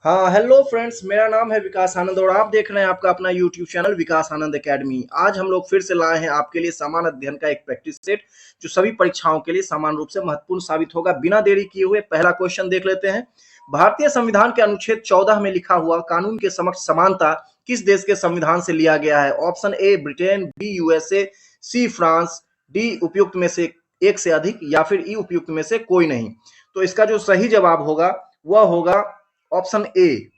हाँ, hello friends, मेरा नाम है विकास आनंद और आप देख रहे हैं आपका अपना यूट्यूब चैनल विकास आनंद एकेडमी। आज हम लोग फिर से लाए हैं आपके लिए समान अध्ययन का एक प्रैक्टिस सेट जो सभी परीक्षाओं के लिए समान रूप से महत्वपूर्ण साबित होगा। बिना देरी किए हुए पहला क्वेश्चन देख लेते हैं। भारतीय संविधान के अनुच्छेद 14 में लिखा हुआ कानून के समक्ष समानता किस देश के संविधान से लिया गया है? Option A Britain, B USA, C France, D उपयुक्त में से एक से अधिक या फिर ई उपयुक्त में से कोई नहीं। तो इसका जो सही जवाब होगा वह होगा ऑप्शन ए।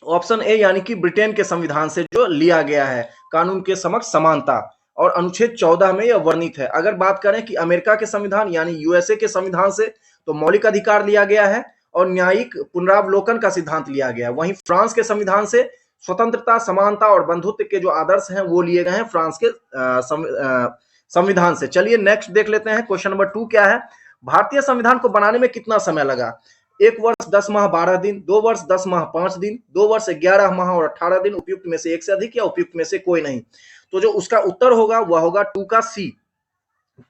ऑप्शन ए यानी कि ब्रिटेन के संविधान से जो लिया गया है कानून के समक्ष समानता, और अनुच्छेद 14 में यह वर्णित है। अगर बात करें कि अमेरिका के संविधान यानी यूएसए के संविधान से तो मौलिक अधिकार लिया गया है और न्यायिक पुनरावलोकन का सिद्धांत लिया गया है। वहीं फ्रांस के संविधान से स्वतंत्रता, समानता और बंधुत्व के जो आदर्श हैं वो लिए गए हैं फ्रांस के संविधान से। चलिए नेक्स्ट देख लेते हैं। क्वेश्चन नंबर 2 क्या है? भारतीय संविधान को बनाने में कितना समय लगा? 1 वर्ष 10 माह 12 दिन, 2 वर्ष 10 माह 5 दिन, 2 वर्ष 11 माह और 18 दिन, उपयुक्त में से एक से अधिक या उपयुक्त में से कोई नहीं। तो जो उसका उत्तर होगा वह होगा 2 का सी।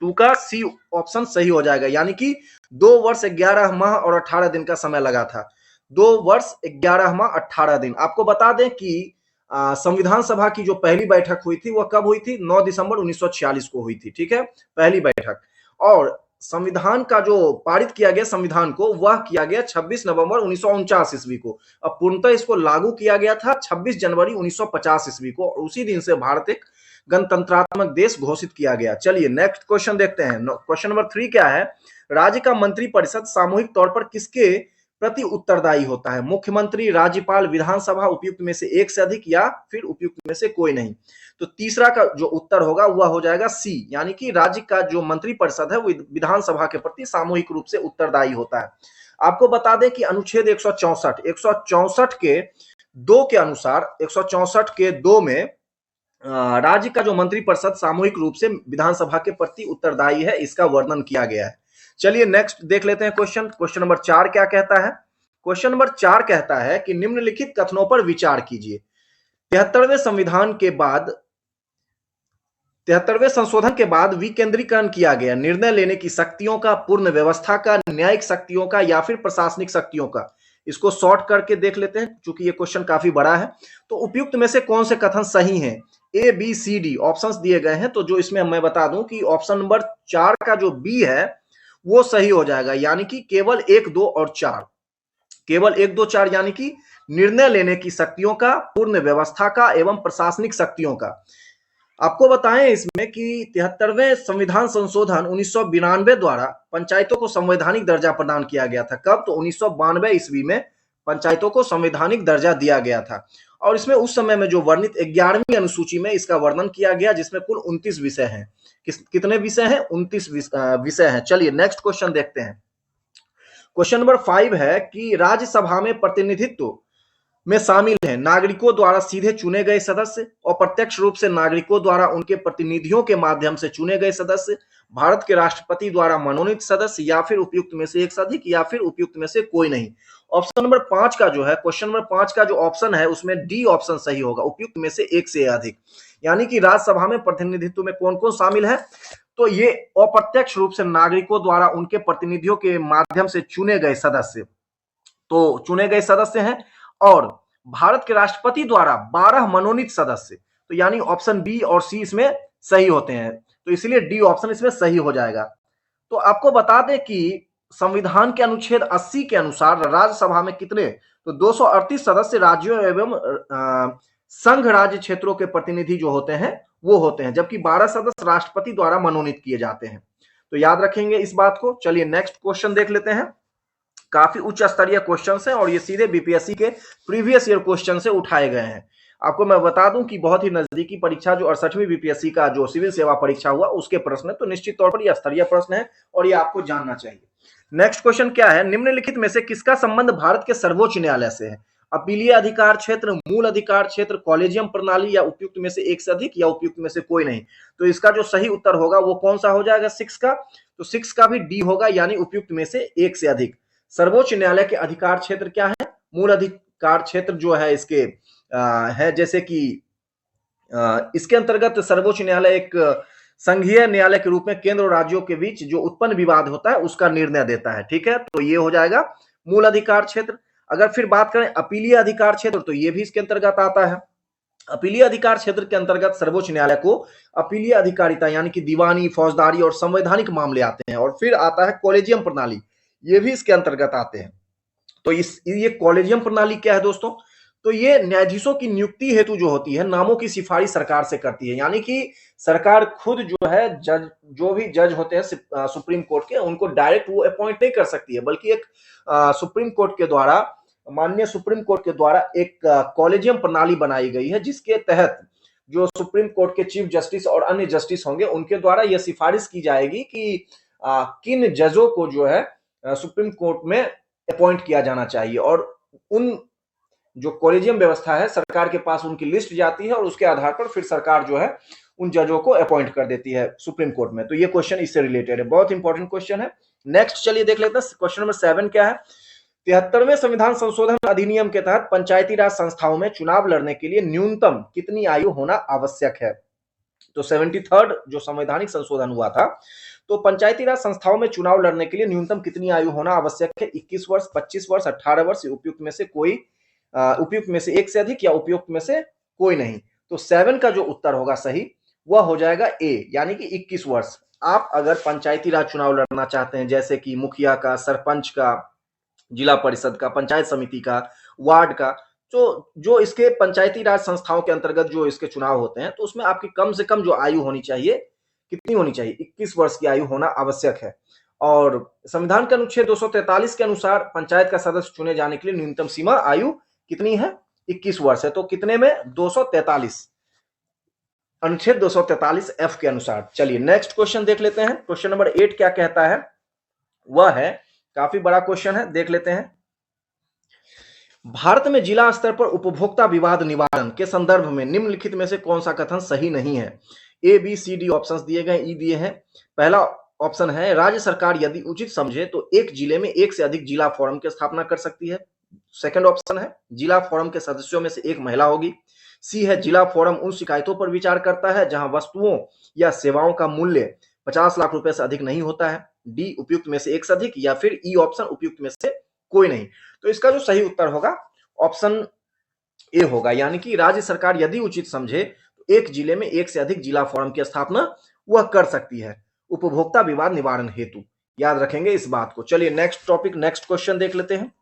2 का सी ऑप्शन सही हो जाएगा, यानी कि 2 वर्ष 11 माह और 18 दिन का समय लगा था। 2 वर्ष 11 माह 18 दिन। आपको बता दें कि संविधान सभा की जो पहली बैठक हुई थी वह कब हुई थी? 9 दिसंबर 1946 को हुई थी। ठीक है, पहली बैठक। और संविधान का जो पारित किया गया संविधान को वह किया गया 26 नवंबर 1949 ईस्वी को। अब पूर्णतः इसको लागू किया गया था 26 जनवरी 1950 ईस्वी को और उसी दिन से भारत एक गणतंत्रात्मक देश घोषित किया गया। चलिए नेक्स्ट क्वेश्चन देखते हैं। क्वेश्चन नंबर 3 क्या है? राज्य का मंत्रिपरिषद सामूहिक तौर पर किसके प्रति उत्तरदायी होता है? मुख्यमंत्री, राज्यपाल, विधानसभा, उपयुक्त में से एक से अधिक या फिर उपयुक्त में से कोई नहीं। तो तीसरा का जो उत्तर होगा वह हो जाएगा सी, यानी कि राज्य का जो मंत्रिपरिषद है वो विधानसभा के प्रति सामूहिक रूप से उत्तरदायी होता है। आपको बता दें कि अनुच्छेद 164 के 2 के अनुसार 164 के 2 में राज्य का जो मंत्रिपरिषद सामूहिक रूप से विधानसभा के प्रति उत्तरदायी है, इसका वर्णन किया गया है। चलिए नेक्स्ट देख लेते हैं क्वेश्चन। क्वेश्चन नंबर 4 क्या कहता है? क्वेश्चन नंबर 4 कहता है कि निम्नलिखित कथनों पर विचार कीजिए। 73वें संविधान के बाद 73वें संशोधन के बाद विकेंद्रीकरण किया गया। निर्णय लेने की शक्तियों का, पूर्ण व्यवस्था का, न्यायिक शक्तियों का या फिर प्रशासनिक शक्तियों का। इसको शॉर्ट करके देख लेते हैं क्योंकि ये क्वेश्चन काफी बड़ा है। तो उपयुक्त में से कौन से कथन सही हैं? A B C D options दिए गए हैं। तो जो इसमें मैं बता दूं कि ऑप्शन नंबर 4 का जो बी है वो सही हो जाएगा, यानी कि केवल 1, 2 और 4। केवल 1, 2, 4 यानी कि निर्णय लेने की शक्तियों का, पूर्ण व्यवस्था का एवं प्रशासनिक शक्तियों का। आपको बताएं इसमें कि 73वें संविधान संशोधन 1992 द्वारा पंचायतों को संवैधानिक दर्जा प्रदान किया गया था। कब? तो 1992 ईस्वी में पंचायतों को संवैधानिक दर्जा दिया गया था और इसमें उस समय में जो वर्णित 11वीं अनुसूची में इसका वर्णन किया गया, जिसमें कुल 29 विषय हैं। कितने विषय हैं? 29 विषय हैं। चलिए नेक्स्ट क्वेश्चन देखते हैं। क्वेश्चन नंबर 5 है कि राज्यसभा में प्रतिनिधित्व में शामिल हैं नागरिकों द्वारा सीधे चुने गए सदस्य, अप्रत्यक्ष रूप से नागरिकों द्वारा उनके प्रतिनिधियों के माध्यम से चुने गए सदस्य, भारत के राष्ट्रपति द्वारा मनोनीत सदस्य या फिर उपयुक्त में से एक से अधिक या फिर उपयुक्त में से कोई नहीं। ऑप्शन नंबर 5 का जो है, क्वेश्चन नंबर 5 का जो ऑप्शन है उसमें डी ऑप्शन सही होगा, उपयुक्त में से एक से अधिक। यानी कि राज्यसभा में प्रतिनिधित्व में कौन कौन शामिल है? तो ये अप्रत्यक्ष रूप से नागरिकों द्वारा उनके प्रतिनिधियों के माध्यम से चुने गए सदस्य, तो चुने गए सदस्य हैं, और भारत के राष्ट्रपति द्वारा 12 मनोनीत सदस्य। तो यानी ऑप्शन बी और सी इसमें सही होते हैं, तो इसलिए डी ऑप्शन इसमें सही हो जाएगा। तो आपको बता दें कि संविधान के अनुच्छेद 80 के अनुसार राज्यसभा में कितने? तो 238 सदस्य राज्यों एवं संघ राज्य क्षेत्रों के प्रतिनिधि जो होते हैं वो होते हैं, जबकि 12 सदस्य राष्ट्रपति द्वारा मनोनीत किए जाते हैं। तो याद रखेंगे इस बात को। चलिए नेक्स्ट क्वेश्चन देख लेते हैं। काफी उच्च स्तरीय क्वेश्चन है और ये सीधे बीपीएससी के प्रीवियस ईयर क्वेश्चन से उठाए गए हैं। आपको मैं बता दूं कि बहुत ही नजदीकी परीक्षा जो 68वीं बीपीएससी का जो सिविल सेवा परीक्षा हुआ उसके प्रश्न है, तो निश्चित तौर पर ये स्तरीय प्रश्न है और ये आपको जानना चाहिए। नेक्स्ट क्वेश्चन क्या है? निम्नलिखित में से किसका संबंध भारत के सर्वोच्च न्यायालय से है? अपीलीय अधिकार क्षेत्र, मूल अधिकार क्षेत्र, कॉलेजियम प्रणाली या उपयुक्त में से एक से अधिक या उपयुक्त में से कोई नहीं। तो इसका जो सही उत्तर होगा वो कौन सा हो जाएगा? 6 का। तो 6 का भी डी होगा, यानी उपयुक्त में से एक से अधिक। सर्वोच्च न्यायालय के अधिकार क्षेत्र क्या है? मूल अधिकार क्षेत्र जो है इसके है, जैसे कि इसके अंतर्गत सर्वोच्च न्यायालय एक संघीय न्यायालय के रूप में केंद्र और राज्यों के बीच जो उत्पन्न विवाद होता है उसका निर्णय देता है। ठीक है, तो ये हो जाएगा मूल अधिकार क्षेत्र। अगर फिर बात करें अपीलीय अधिकार क्षेत्र, तो ये भी इसके अंतर्गत आता है। अपीलीय अधिकार क्षेत्र के अंतर्गत सर्वोच्च न्यायालय को अपीलीय अधिकारिता यानी कि दीवानी, फौजदारी और संवैधानिक मामले आते हैं। और फिर आता है कॉलेजियम प्रणाली, ये भी इसके अंतर्गत आते हैं। तो ये कॉलेजियम प्रणाली क्या है दोस्तों? तो ये न्यायाधीशों की नियुक्ति हेतु जो होती है, नामों की सिफारिश सरकार से करती है। यानी कि सरकार खुद जो है जज, जो भी जज होते हैं सुप्रीम कोर्ट के, उनको डायरेक्ट वो अपॉइंट नहीं कर सकती है, बल्कि एक सुप्रीम कोर्ट के द्वारा, माननीय सुप्रीम कोर्ट के द्वारा एक कॉलेजियम प्रणाली बनाई गई है, जिसके तहत जो सुप्रीम कोर्ट के चीफ जस्टिस और अन्य जस्टिस होंगे, उनके द्वारा यह सिफारिश की जाएगी कि किन जजों को जो है सुप्रीम कोर्ट में अपॉइंट किया जाना चाहिए। और उन जो कॉलेजियम व्यवस्था है, सरकार के पास उनकी लिस्ट जाती है और उसके आधार पर फिर सरकार जो है उन जजों को अपॉइंट कर देती है सुप्रीम कोर्ट में। तो ये क्वेश्चन इससे रिलेटेड है, बहुत इंपॉर्टेंट क्वेश्चन है। नेक्स्ट चलिए देख लेते हैं, क्वेश्चन नंबर 7 क्या है? 73वें संविधान संशोधन अधिनियम के तहत पंचायती राज संस्थाओं में चुनाव लड़ने के लिए न्यूनतम कितनी आयु होना आवश्यक है? तो 73rd जो संवैधानिक संशोधन हुआ था, तो पंचायती राज संस्थाओं में चुनाव लड़ने के लिए न्यूनतम कितनी आयु होना आवश्यक है? 21 वर्ष, 25 वर्ष, 18 वर्ष, उपयुक्त में से कोई, उपयुक्त में से एक से अधिक या उपयुक्त में से कोई नहीं। तो 7 का जो उत्तर होगा सही, वह हो जाएगा ए, यानी कि 21 वर्ष। आप अगर पंचायती राज चुनाव लड़ना चाहते हैं, जैसे कि मुखिया का, सरपंच का, जिला परिषद का, पंचायत समिति का, वार्ड का, तो जो इसके पंचायती राज संस्थाओं के अंतर्गत जो इसके चुनाव होते हैं, तो उसमें आपकी कम से कम जो आयु होनी चाहिए, कितनी होनी चाहिए? 21 वर्ष की आयु होना आवश्यक है। और संविधान के अनुच्छेद 243 के अनुसार पंचायत का सदस्य चुने जाने के लिए न्यूनतम सीमा आयु कितनी है? 21 वर्ष है। तो कितने में? 243, अनुच्छेद 243 एफ के अनुसार। चलिए नेक्स्ट क्वेश्चन देख लेते हैं। क्वेश्चन नंबर 8 क्या कहता है? वह है, काफी बड़ा क्वेश्चन है, देख लेते हैं। भारत में जिला स्तर पर उपभोक्ता विवाद निवारण के संदर्भ में निम्नलिखित में से कौन सा कथन सही नहीं है? ए, बी, सी, डी ऑप्शंस दिए गए, ई दिए हैं। पहला ऑप्शन है, राज्य सरकार यदि उचित समझे तो एक जिले में एक से अधिक जिला फोरम की स्थापना कर सकती है। सेकंड ऑप्शन है, जिला फोरम के सदस्यों में से एक महिला होगी। सी है, जिला फोरम उन शिकायतों पर विचार करता है जहां वस्तुओं या सेवाओं का मूल्य 50 लाख रुपए से अधिक नहीं होता है। डी, उपयुक्त में से एक से अधिक, या फिर ई ऑप्शन, उपयुक्त में से कोई नहीं। तो इसका जो सही उत्तर होगा ऑप्शन ए होगा, यानी कि राज्य सरकार यदि उचित समझे तो एक जिले में एक से अधिक जिला फोरम की स्थापना वह कर सकती है उपभोक्ता विवाद निवारण हेतु। याद रखेंगे इस बात को। चलिए नेक्स्ट टॉपिक, नेक्स्ट क्वेश्चन देख लेते हैं।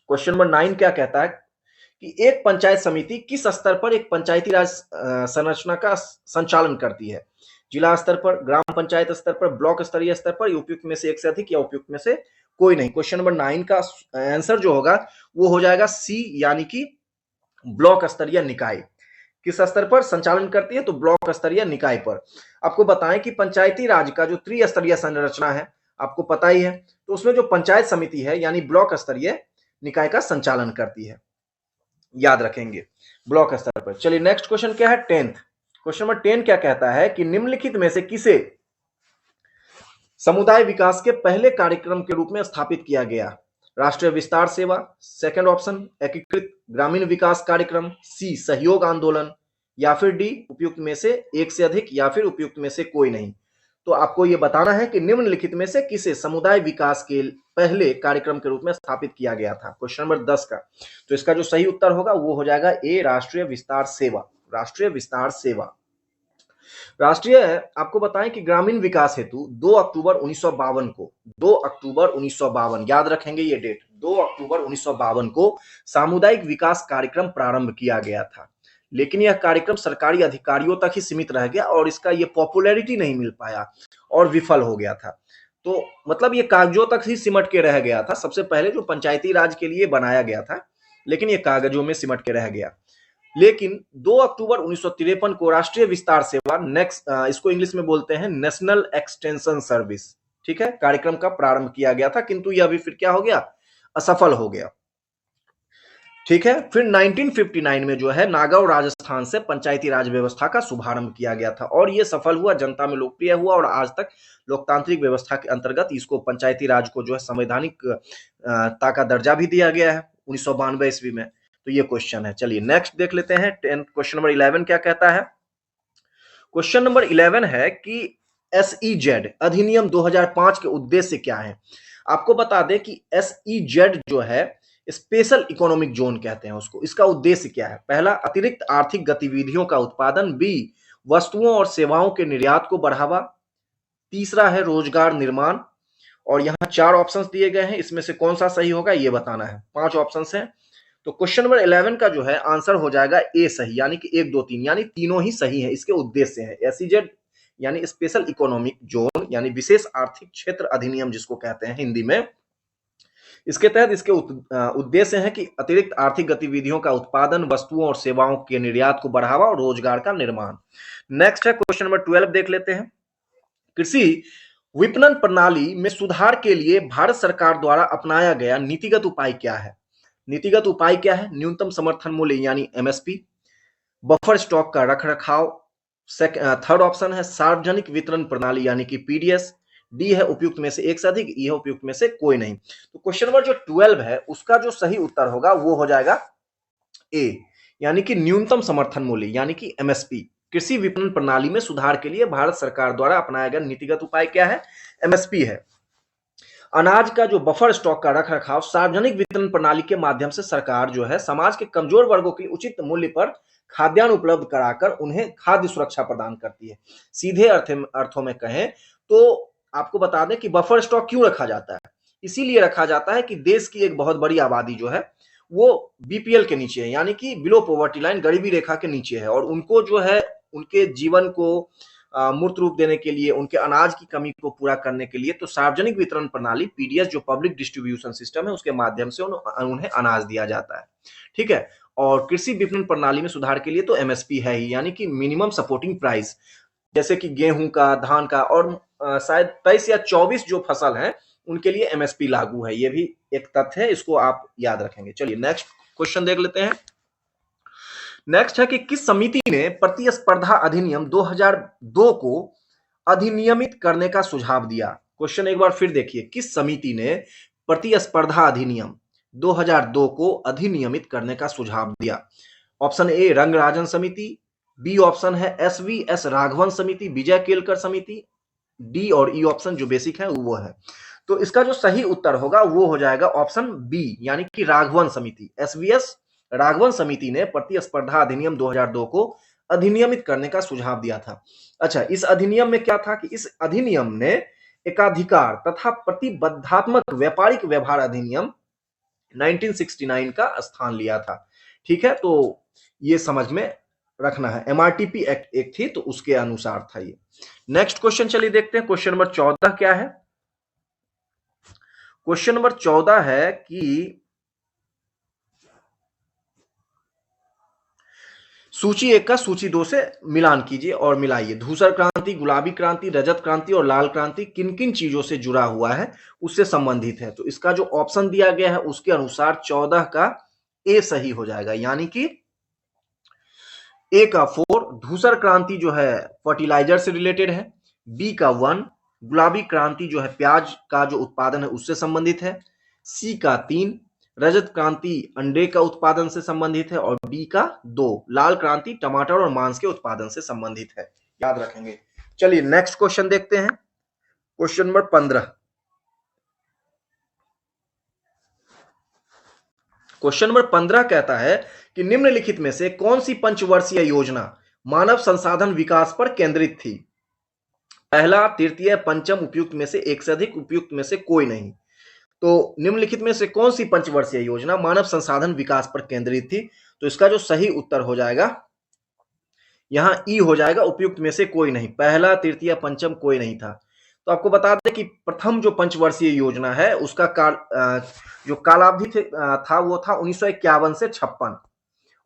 क्वेश्चन नंबर 9 क्या कहता है कि एक पंचायत समिति किस स्तर पर एक पंचायती राज संरचना का संचालन करती है? जिला स्तर पर, ग्राम पंचायत स्तर पर, ब्लॉक स्तरीय स्तर पर, उपयुक्त में से एक से अधिक या उपयुक्त में से कोई नहीं। क्वेश्चन नंबर 9 का आंसर जो होगा वो हो जाएगा सी, यानी कि ब्लॉक स्तरीय निकाय। किस स्तर पर संचालन करती है? तो ब्लॉक स्तरीय निकाय पर। आपको बताएं कि पंचायती राज का जो त्रिस्तरीय संरचना है, आपको पता ही है, तो उसमें जो पंचायत समिति है यानी ब्लॉक स्तरीय निकाय का संचालन करती है। याद रखेंगे ब्लॉक स्तर पर। चलिए नेक्स्ट क्वेश्चन क्या है? 10th क्वेश्चन नंबर 10 क्या कहता है कि निम्नलिखित में से किसे समुदाय विकास के पहले कार्यक्रम के रूप में स्थापित किया गया? राष्ट्रीय विस्तार सेवा, सेकंड ऑप्शन एकीकृत ग्रामीण विकास कार्यक्रम, सी सहयोग आंदोलन, या फिर डी उपयुक्त में से एक से अधिक, या फिर उपयुक्त में से कोई नहीं। तो आपको यह बताना है कि निम्नलिखित में से किसे समुदाय विकास के पहले कार्यक्रम के रूप में स्थापित किया गया था। क्वेश्चन नंबर 10 का। तो इसका जो सही उत्तर होगा वो हो जाएगा ए, राष्ट्रीय विस्तार सेवा। राष्ट्रीय विस्तार सेवा। राष्ट्रीय, आपको बताएं कि ग्रामीण विकास हेतु 2 अक्टूबर 1952 को, 2 अक्टूबर 1952, याद रखेंगे ये डेट, 2 अक्टूबर 1952 को सामुदायिक विकास कार्यक्रम प्रारंभ किया गया था। लेकिन यह कार्यक्रम सरकारी अधिकारियों तक ही सीमित रह गया और इसका ये पॉपुलैरिटी नहीं मिल पाया और विफल हो गया था। तो मतलब ये कागजों तक ही सिमट के रह गया था। सबसे पहले जो पंचायती राज के लिए बनाया गया था, लेकिन ये कागजों में सिमट के रह गया। लेकिन 2 अक्टूबर 1953 को राष्ट्रीय विस्तार सेवा, नेक्स्ट इसको इंग्लिश में बोलते हैं नेशनल एक्सटेंशन सर्विस, ठीक है, कार्यक्रम का प्रारंभ किया गया था, किंतु यह भी फिर क्या हो गया? असफल हो गया। ठीक है। फिर 1959 में जो है नागौर राजस्थान से पंचायती राज व्यवस्था का शुभारंभ किया गया था और ये सफल हुआ, जनता में लोकप्रिय हुआ और आज तक लोकतांत्रिक व्यवस्था के अंतर्गत इसको पंचायती राज को जो है संवैधानिक ता का दर्जा भी दिया गया है 1992 ईस्वी में। तो ये क्वेश्चन है। चलिए नेक्स्ट देख लेते हैं। क्वेश्चन नंबर 11 क्या कहता है? क्वेश्चन नंबर 11 है कि SEZ अधिनियम 2005 के उद्देश्य क्या है? आपको बता दें कि SEZ जो है स्पेशल इकोनॉमिक जोन कहते हैं उसको। इसका उद्देश्य क्या है? पहला, अतिरिक्त आर्थिक गतिविधियों का उत्पादन। बी, वस्तुओं और सेवाओं के निर्यात को बढ़ावा। तीसरा है रोजगार निर्माण। और यहाँ 4 ऑप्शंस दिए गए हैं, इसमें से कौन सा सही होगा ये बताना है। 5 ऑप्शंस हैं, तो क्वेश्चन नंबर 11 का जो है आंसर हो जाएगा ए सही, यानी कि 1 2 3 यानी तीनों ही सही है। इसके उद्देश्य है एसईजेड यानी स्पेशल इकोनॉमिक जोन यानी विशेष आर्थिक क्षेत्र अधिनियम जिसको कहते हैं हिंदी में। इसके तहत इसके उद्देश्य है कि अतिरिक्त आर्थिक गतिविधियों का उत्पादन, वस्तुओं और सेवाओं के निर्यात को बढ़ावा और रोजगार का निर्माण। नेक्स्ट है क्वेश्चन नंबर 12 देख लेते हैं। कृषि विपणन प्रणाली में सुधार के लिए भारत सरकार द्वारा अपनाया गया नीतिगत उपाय क्या है? नीतिगत उपाय क्या है? न्यूनतम समर्थन मूल्य यानी एमएसपी, बफर स्टॉक का रखरखाव। थर्ड ऑप्शन है सार्वजनिक वितरण प्रणाली यानी कि पीडीएस। डी है उपयुक्त में से एक से अधिक, ई है उपयुक्त में से कोई नहीं। तो क्वेश्चन नंबर जो 12 है उसका जो सही उत्तर होगा वो हो जाएगा ए, यानी कि न्यूनतम समर्थन मूल्य यानी कि एमएसपी। कृषि विपणन प्रणाली में सुधार के लिए भारत सरकार द्वारा अपनाया गया नीतिगत उपाय क्या है? एमएसपी है। अनाज का जो बफर स्टॉक का रखरखाव सार्वजनिक वितरण प्रणाली के माध्यम से सरकार जो है समाज के कमजोर वर्गों के लिए उचित मूल्य पर खाद्यान्न उपलब्ध कराकर उन्हें खाद्य सुरक्षा प्रदान करती है। सीधे अर्थों में कहें तो आपको बता दें कि बफर स्टॉक क्यों रखा जाता है? इसीलिए रखा जाता है कि देश की एक बहुत बड़ी आबादी जो है वो बीपीएल के नीचे है, यानी कि बिलो पॉवर्टी लाइन, गरीबी रेखा के नीचे है, और उनको जो है उनके जीवन को मूर्त रूप देने के लिए, उनके अनाज की कमी को पूरा करने के लिए तो सार्वजनिक वितरण प्रणाली पीडीएस जो पब्लिक डिस्ट्रीब्यूशन सिस्टम है उसके माध्यम से उन्हें अनाज दिया जाता है। ठीक है, और कृषि विपणन प्रणाली में सुधार के लिए तो एमएसपी है ही, यानी कि मिनिमम सपोर्टिंग प्राइस। जैसे कि गेहूं का, धान का और शायद 23 या 24 जो फसल है उनके लिए एमएसपी लागू है। ये भी एक तथ्य है, इसको आप याद रखेंगे। चलिए नेक्स्ट क्वेश्चन देख लेते हैं। नेक्स्ट है कि किस समिति ने प्रतिस्पर्धा अधिनियम 2002 को अधिनियमित करने का सुझाव दिया? क्वेश्चन एक बार फिर देखिए, किस समिति ने प्रतिस्पर्धा अधिनियम 2002 को अधिनियमित करने का सुझाव दिया? ऑप्शन ए रंगराजन समिति, बी ऑप्शन है एसवीएस राघवन समिति, विजय केलकर समिति, डी और ई ऑप्शन जो बेसिक है वो है। तो इसका जो सही उत्तर होगा वो हो जाएगा ऑप्शन बी, यानी कि राघवन समिति। एसवीएस राघवन समिति ने प्रतिस्पर्धा अधिनियम 2002 को अधिनियमित करने का सुझाव दिया था। अच्छा, इस अधिनियम में क्या था कि इस अधिनियम ने एकाधिकार तथा प्रतिबद्धात्मक व्यापारिक व्यवहार अधिनियम 1969 का स्थान लिया था। ठीक है, तो ये समझ में रखना है। एमआरटीपी एक्ट एक थी तो उसके अनुसार था ये। नेक्स्ट क्वेश्चन चलिए देखते हैं। क्वेश्चन नंबर 14 क्या है? क्वेश्चन नंबर 14 है कि सूची 1 का सूची 2 से मिलान कीजिए और मिलाइए। धूसर क्रांति, गुलाबी क्रांति, रजत क्रांति और लाल क्रांति किन किन चीजों से जुड़ा हुआ है, उससे संबंधित है। तो इसका जो ऑप्शन दिया गया है उसके अनुसार 14 का ए सही हो जाएगा, यानी कि ए का 4 धूसर क्रांति जो है फर्टिलाइजर से रिलेटेड है, बी का 1 गुलाबी क्रांति जो है प्याज का जो उत्पादन है उससे संबंधित है, सी का 3 रजत क्रांति अंडे का उत्पादन से संबंधित है, और बी का 2 लाल क्रांति टमाटर और मांस के उत्पादन से संबंधित है। याद रखेंगे। चलिए नेक्स्ट क्वेश्चन देखते हैं। Question number 15। क्वेश्चन नंबर 15 कहता है कि निम्नलिखित में से कौन सी पंचवर्षीय योजना मानव संसाधन विकास पर केंद्रित थी? पहला, तृतीय, पंचम, उपयुक्त में से एक से अधिक, उपयुक्त में से कोई नहीं। तो निम्नलिखित में से कौन सी पंचवर्षीय योजना मानव संसाधन विकास पर केंद्रित थी? तो इसका जो सही उत्तर हो जाएगा यहां ई हो जाएगा, उपयुक्त में से कोई नहीं। पहला, तृतीय, पंचम कोई नहीं था। तो आपको बता दें कि प्रथम जो पंचवर्षीय योजना है उसका जो कालावधि था वो था 1951 से 56,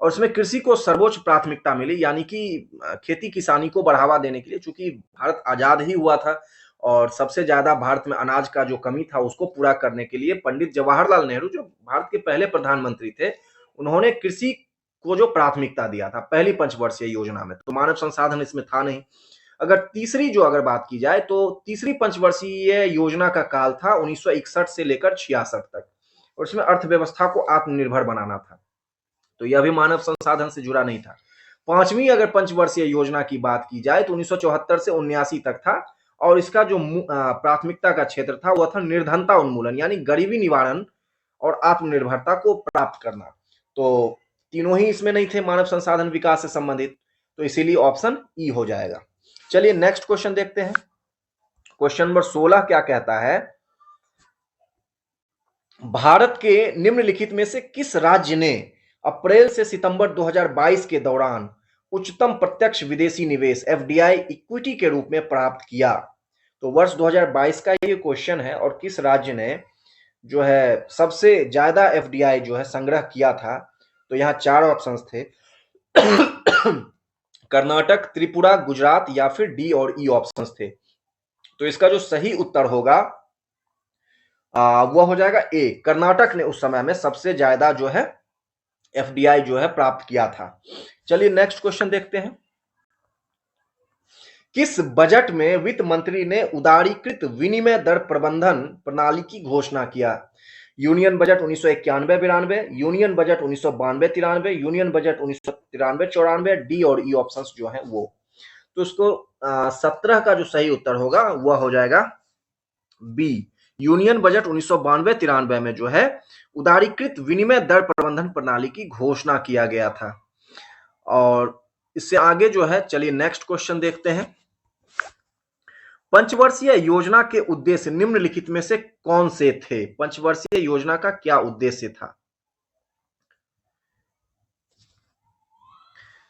और इसमें कृषि को सर्वोच्च प्राथमिकता मिली, यानी कि खेती किसानी को बढ़ावा देने के लिए। चूंकि भारत आजाद ही हुआ था और सबसे ज्यादा भारत में अनाज का जो कमी था उसको पूरा करने के लिए पंडित जवाहरलाल नेहरू जो भारत के पहले प्रधानमंत्री थे उन्होंने कृषि को जो प्राथमिकता दिया था पहली पंचवर्षीय योजना में। तो मानव संसाधन इसमें था नहीं। अगर तीसरी जो अगर बात की जाए तो तीसरी पंचवर्षीय योजना का काल था 1961 से लेकर 66 तक, और इसमें अर्थव्यवस्था को आत्मनिर्भर बनाना था। तो यह भी मानव संसाधन से जुड़ा नहीं था। पांचवी अगर पंचवर्षीय योजना की बात की जाए तो 1974 से 79 तक था, और इसका जो प्राथमिकता का क्षेत्र था वह था निर्धनता उन्मूलन, यानी गरीबी निवारण और आत्मनिर्भरता को प्राप्त करना। तो तीनों ही इसमें नहीं थे मानव संसाधन विकास से संबंधित, तो इसीलिए ऑप्शन ई हो जाएगा। चलिए नेक्स्ट क्वेश्चन देखते हैं। क्वेश्चन नंबर 16 क्या कहता है, भारत के निम्नलिखित में से किस राज्य ने अप्रैल से सितंबर 2022 के दौरान उच्चतम प्रत्यक्ष विदेशी निवेश एफडीआई इक्विटी के रूप में प्राप्त किया? तो वर्ष 2022 का ये क्वेश्चन है, और किस राज्य ने जो है सबसे ज्यादा एफडीआई जो है संग्रह किया था? तो यहाँ 4 ऑप्शंस थे कर्नाटक, त्रिपुरा, गुजरात या फिर डी और ई ऑप्शंस थे। तो इसका जो सही उत्तर होगा वह हो जाएगा ए, कर्नाटक ने उस समय में सबसे ज्यादा जो है एफडीआई जो है प्राप्त किया था। चलिए नेक्स्ट क्वेश्चन देखते हैं। किस बजट में वित्त मंत्री ने उदारीकृत विनिमय दर प्रबंधन प्रणाली की घोषणा किया? Union budget 1991-92, union budget 1992-93, union budget 1993-94, D और ई ऑप्शंस जो है वो। तो इसको 17 का जो सही उत्तर होगा वह हो जाएगा बी, यूनियन बजट 1992-93 में जो है उदारीकृत विनिमय दर प्रबंधन प्रणाली की घोषणा किया गया था। और इससे आगे जो है, चलिए नेक्स्ट क्वेश्चन देखते हैं। पंचवर्षीय योजना के उद्देश्य निम्नलिखित में से कौन से थे? पंचवर्षीय योजना का क्या उद्देश्य था?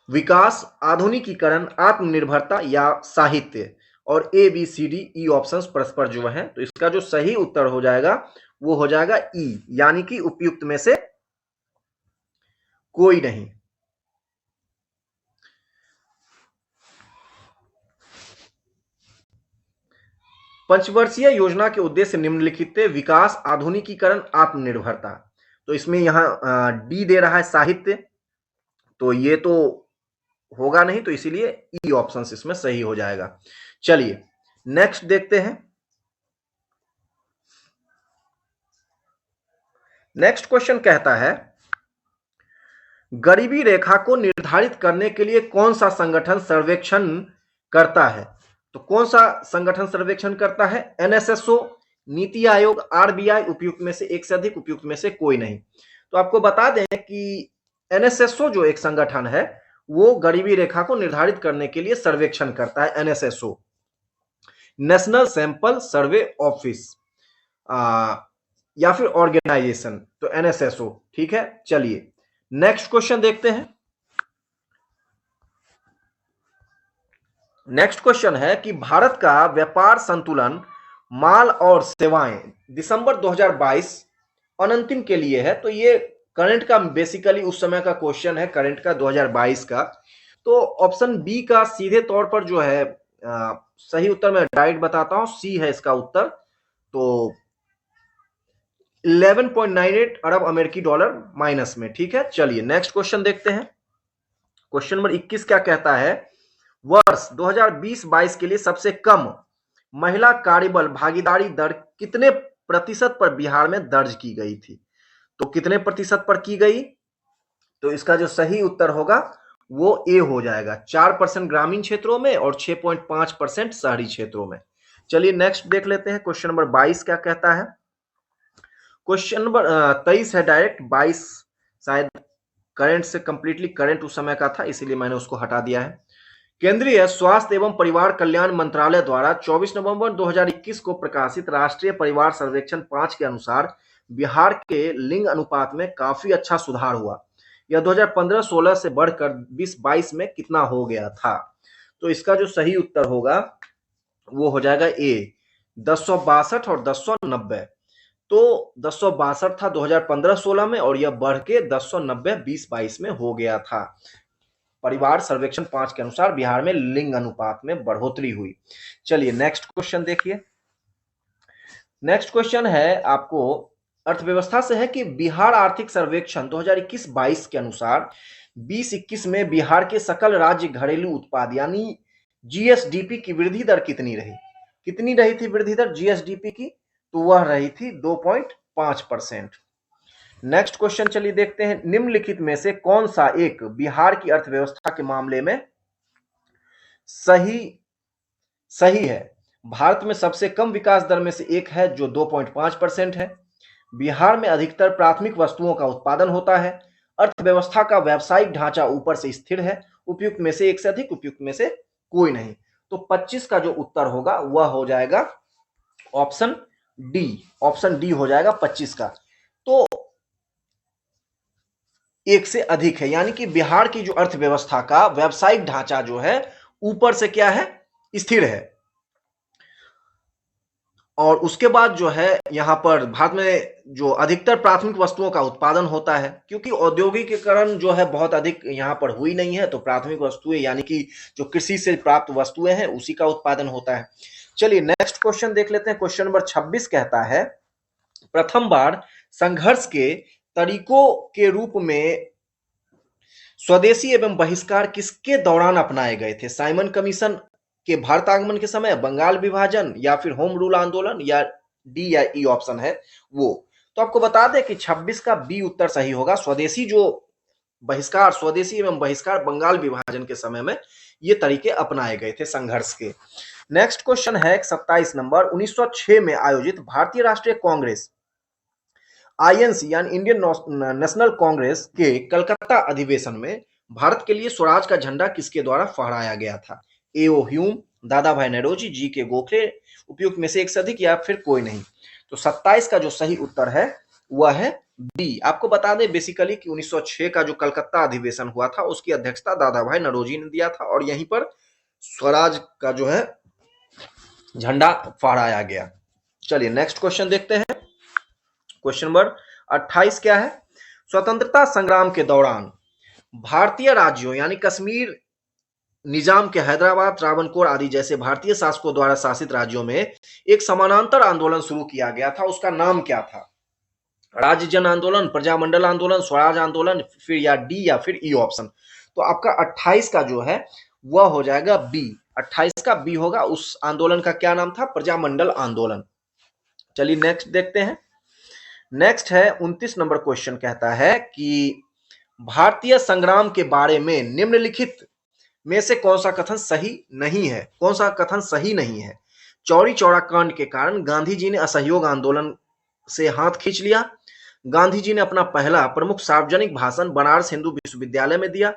विकास, आधुनिकीकरण, आत्मनिर्भरता या साहित्य? और A B C D E options परस्पर जो है, तो इसका जो सही उत्तर हो जाएगा वो हो जाएगा ई, यानी कि उपयुक्त में से कोई नहीं। पंचवर्षीय योजना के उद्देश्य निम्नलिखित थे, विकास, आधुनिकीकरण, आत्मनिर्भरता। तो इसमें यहां डी दे रहा है साहित्य, तो ये तो होगा नहीं, तो इसीलिए ई ऑप्शन इसमें सही हो जाएगा। चलिए नेक्स्ट देखते हैं। नेक्स्ट क्वेश्चन कहता है, गरीबी रेखा को निर्धारित करने के लिए कौन सा संगठन सर्वेक्षण करता है? तो कौन सा संगठन सर्वेक्षण करता है? एनएसएसओ, नीति आयोग, आरबीआई, उपयुक्त में से एक से अधिक, उपयुक्त में से कोई नहीं। तो आपको बता दें कि एनएसएसओ जो एक संगठन है वो गरीबी रेखा को निर्धारित करने के लिए सर्वेक्षण करता है। NSSO, national sample survey office या फिर ऑर्गेनाइजेशन, तो एनएसएसओ। ठीक है, चलिए नेक्स्ट क्वेश्चन देखते हैं। नेक्स्ट क्वेश्चन है कि भारत का व्यापार संतुलन माल और सेवाएं दिसंबर 2022 अनंतिम के लिए है। तो ये करंट का बेसिकली उस समय का क्वेश्चन है, करंट का 2022 का। तो ऑप्शन बी का सीधे तौर पर जो है सही उत्तर मैं डायरेक्ट बताता हूं, सी है इसका उत्तर। तो 11.98 अरब अमेरिकी डॉलर माइनस में। ठीक है, चलिए नेक्स्ट क्वेश्चन देखते हैं। क्वेश्चन नंबर 21 क्या कहता है, वर्ष 2020-22 के लिए सबसे कम महिला कार्यबल भागीदारी दर कितने प्रतिशत पर बिहार में दर्ज की गई थी? तो कितने प्रतिशत पर की गई? तो इसका जो सही उत्तर होगा वो ए हो जाएगा, 4% ग्रामीण क्षेत्रों में और 6.5% शहरी क्षेत्रों में। चलिए नेक्स्ट देख लेते हैं। क्वेश्चन नंबर 22 क्या कहता है? क्वेश्चन नंबर 23 है डायरेक्ट, 22 शायद करंट से कंप्लीटली करंट उस समय का था, इसीलिए मैंने उसको हटा दिया है। केंद्रीय स्वास्थ्य एवं परिवार कल्याण मंत्रालय द्वारा 24 नवंबर 2021 को प्रकाशित राष्ट्रीय परिवार सर्वेक्षण 5 के अनुसार बिहार के लिंग अनुपात में काफी अच्छा सुधार हुआ। यह 2015-16 से बढ़कर 2022 में कितना हो गया था? तो इसका जो सही उत्तर होगा वो हो जाएगा ए, 1062 और 1090। तो 1062 था 2015-16 में, और यह बढ़ के 1090 2022 में हो गया था। परिवार सर्वेक्षण 5 के अनुसार बिहार में लिंग अनुपात में बढ़ोतरी हुई। चलिए नेक्स्ट क्वेश्चन देखिए। नेक्स्ट क्वेश्चन है आपको अर्थव्यवस्था से है कि बिहार आर्थिक सर्वेक्षण 2021-22 के अनुसार 2021 में बिहार के सकल राज्य घरेलू उत्पाद यानी जीएसडीपी की वृद्धि दर कितनी रही? कितनी रही थी वृद्धि दर जीएसडीपी की? तो वह रही थी 2.5%। नेक्स्ट क्वेश्चन चलिए देखते हैं। निम्नलिखित में से कौन सा एक बिहार की अर्थव्यवस्था के मामले में सही है? भारत में सबसे कम विकास दर में से एक है जो 2.5% है। बिहार में अधिकतर प्राथमिक वस्तुओं का उत्पादन होता है। अर्थव्यवस्था का व्यावसायिक ढांचा ऊपर से स्थिर है। उपयुक्त में से एक से अधिक, उपयुक्त में से कोई नहीं। तो 25 का जो उत्तर होगा वह हो जाएगा ऑप्शन डी। ऑप्शन डी हो जाएगा 25 का। तो एक से अधिक है, यानी कि बिहार की जो अर्थव्यवस्था का व्यावसायिक ढांचा जो है ऊपर से क्या है, स्थिर है। और उसके बाद जो है यहां पर भारत में जो अधिकतर प्राथमिक वस्तुओं का उत्पादन होता है, क्योंकि औद्योगिकीकरण जो है बहुत अधिक यहां पर हुई नहीं है, तो प्राथमिक वस्तुएं यानी कि जो कृषि से प्राप्त वस्तुएं हैं उसी का उत्पादन होता है। चलिए नेक्स्ट क्वेश्चन देख लेते हैं। क्वेश्चन नंबर 26 कहता है, प्रथम बार संघर्ष के तरीकों के रूप में स्वदेशी एवं बहिष्कार किसके दौरान अपनाए गए थे? साइमन कमीशन के भारत आगमन के समय, बंगाल विभाजन, या फिर होम रूल आंदोलन, या डी या ई ऑप्शन है वो। तो आपको बता दें कि 26 का बी उत्तर सही होगा। स्वदेशी जो बहिष्कार, स्वदेशी एवं बहिष्कार बंगाल विभाजन के समय में ये तरीके अपनाए गए थे संघर्ष के। नेक्स्ट क्वेश्चन है 27 नंबर, 1906 में आयोजित भारतीय राष्ट्रीय कांग्रेस आईएनसी यानी इंडियन नेशनल कांग्रेस के कलकत्ता अधिवेशन में भारत के लिए स्वराज का झंडा किसके द्वारा फहराया गया था? ए.ओ. ह्यूम, दादा भाई नौरोजी, जी के गोखले, उपयुक्त में से एक से अधिक, या फिर कोई नहीं। तो 27 का जो सही उत्तर है वह है बी। आपको बता दें बेसिकली कि 1906 का जो कलकत्ता अधिवेशन हुआ था उसकी अध्यक्षता दादा भाई नौरोजी ने दिया था, और यहीं पर स्वराज का जो है झंडा फहराया गया। चलिए नेक्स्ट क्वेश्चन देखते हैं। क्वेश्चन नंबर 28 क्या है? स्वतंत्रता संग्राम के दौरान भारतीय राज्यों यानी कश्मीर निजाम के हैदराबाद, त्रावणकोर आदि जैसे भारतीय शासकों द्वारा शासित राज्यों में एक समानांतर आंदोलन शुरू किया गया था, उसका नाम क्या था? राज्य जन आंदोलन, प्रजामंडल आंदोलन, स्वराज आंदोलन, फिर या डी या फिर ई ऑप्शन। तो आपका 28 का जो है वह हो जाएगा बी। 28 का बी होगा। उस आंदोलन का क्या नाम था? प्रजामंडल आंदोलन। चलिए नेक्स्ट देखते हैं। नेक्स्ट है 29 नंबर क्वेश्चन कहता है कि भारतीय संग्राम के बारे में निम्नलिखित में से कौन सा कथन सही नहीं है? कौन सा कथन सही नहीं है? चौरी चौरा कांड के कारण गांधी जी ने असहयोग आंदोलन से हाथ खींच लिया। गांधी जी ने अपना पहला प्रमुख सार्वजनिक भाषण बनारस हिंदू विश्वविद्यालय में दिया।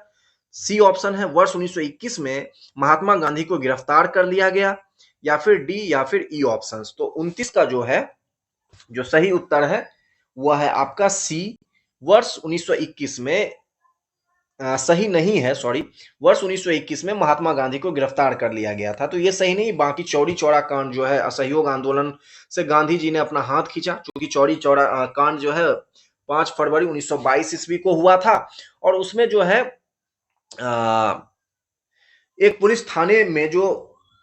सी ऑप्शन है वर्ष 1921 में महात्मा गांधी को गिरफ्तार कर लिया गया, या फिर डी या फिर ई ऑप्शन। तो 29 का जो है जो सही उत्तर है वह है आपका सी, वर्ष 1921 में सही नहीं है, सॉरी, वर्ष 1921 में महात्मा गांधी को गिरफ्तार कर लिया गया था। तो ये सही नहीं। बाकी चौरी चौरा कांड जो है असहयोग आंदोलन से गांधी जी ने अपना हाथ खींचा, क्योंकि चौरी चौरा कांड जो है 5 फरवरी 1922 ईस्वी को हुआ था, और उसमें जो है एक पुलिस थाने में जो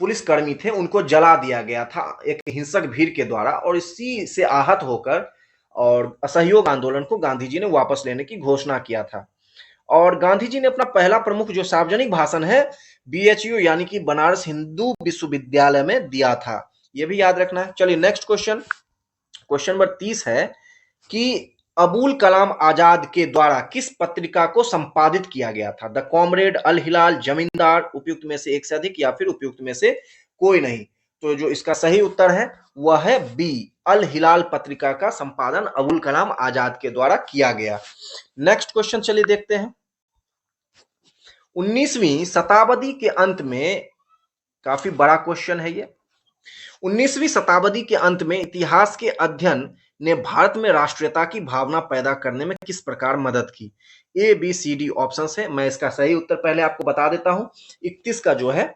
पुलिसकर्मी थे उनको जला दिया गया था एक हिंसक भीड़ के द्वारा, और इसी से आहत होकर और असहयोग आंदोलन को गांधी जी ने वापस लेने की घोषणा किया था। और गांधी जी ने अपना पहला प्रमुख जो सार्वजनिक भाषण है बीएचयू यानी कि बनारस हिंदू विश्वविद्यालय में दिया था। यह भी याद रखना है। चलिए नेक्स्ट क्वेश्चन, क्वेश्चन नंबर 30 है कि अबुल कलाम आजाद के द्वारा किस पत्रिका को संपादित किया गया था? द कॉमरेड, अल हिलाल, जमींदार, उपयुक्त में से एक से अधिक, या फिर उपयुक्त में से कोई नहीं। तो जो इसका सही उत्तर है वह है बी, अल हिलाल पत्रिका का संपादन अबुल कलाम आजाद के द्वारा किया गया। नेक्स्ट क्वेश्चन चलिए देखते हैं। 19वीं शताब्दी के अंत में, काफी बड़ा क्वेश्चन है ये, 19वीं शताब्दी के अंत में इतिहास के अध्ययन ने भारत में राष्ट्रीयता की भावना पैदा करने में किस प्रकार मदद की? A B C D option है। मैं इसका सही उत्तर पहले आपको बता देता हूं। 31 का जो है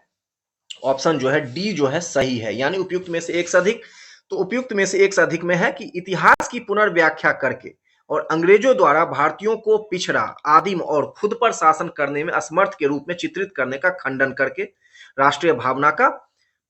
ऑप्शन जो है डी जो है सही है, यानी उपयुक्त में से एक से अधिक। तो उपयुक्त में से एक से अधिक में है कि इतिहास की पुनर्व्याख्या करके और अंग्रेजों द्वारा भारतीयों को पिछड़ा, आदिम और खुद पर शासन करने में असमर्थ के रूप में चित्रित करने का खंडन करके राष्ट्रीय भावना का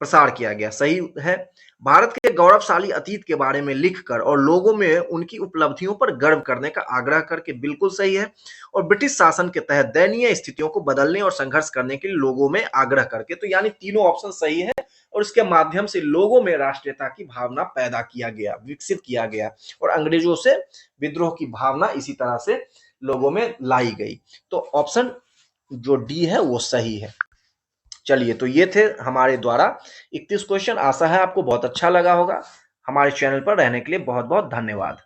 प्रसार किया गया। सही है। भारत के गौरवशाली अतीत के बारे में लिखकर और लोगों में उनकी उपलब्धियों पर गर्व करने का आग्रह करके, बिल्कुल सही है। और ब्रिटिश शासन के तहत दयनीय स्थितियों को बदलने और संघर्ष करने के लिए लोगों में आग्रह करके। तो यानी तीनों ऑप्शन सही है, और इसके माध्यम से लोगों में राष्ट्रीयता की भावना पैदा किया गया, विकसित किया गया, और अंग्रेजों से विद्रोह की भावना इसी तरह से लोगों में लाई गई। तो ऑप्शन जो डी है वो सही है। चलिए, तो ये थे हमारे द्वारा 31 क्वेश्चन। आशा है आपको बहुत अच्छा लगा होगा। हमारे चैनल पर रहने के लिए बहुत बहुत धन्यवाद।